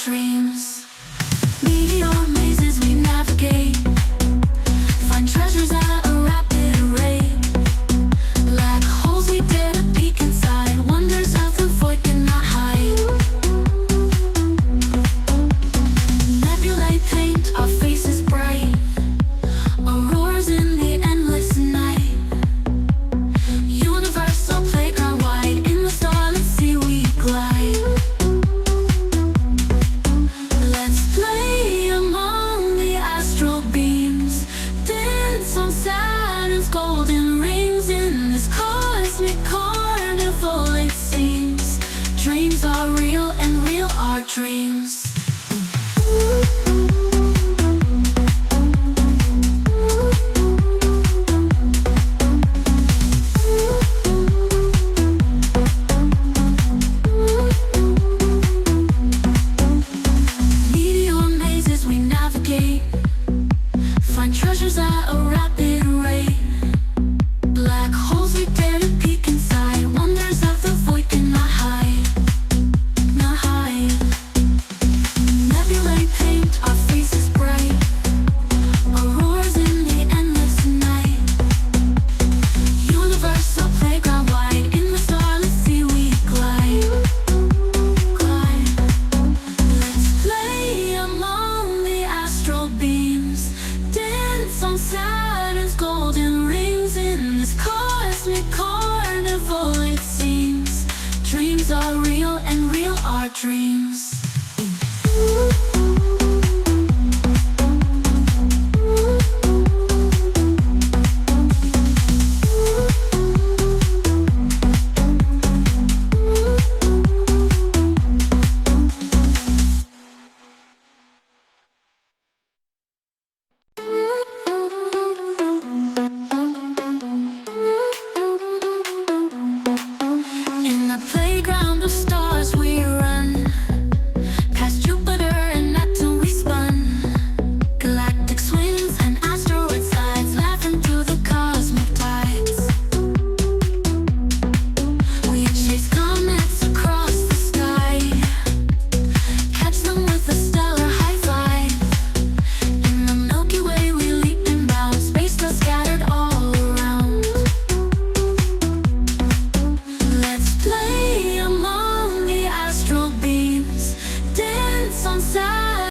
dreams. Meteor mazes we navigate, find treasures at a rapid rate. Black holes we dare to peek inside, wonders of the void cannot hide. Nebulae paint our faces bright, auroras in the endless night. Universal playground wide, in the starlit sea we glide. Let's play among the astral beams, dance on Saturn's golden rings. In this cosmic carnival it seems, dreams are real and real are dreams. Meteor mazes we navigate, find treasures at a rapid rate. Black holes we dare to peek inside, wonders of the void cannot hide, not hide. Nebulae paint our faces bright, auroras in the endless night. Universal playground wide, in the starlit sea we glide, glide. Let's play among the astral beams, dance on Saturn's golden rings. In this cosmic carnival it seems, dreams are real and real are dreams.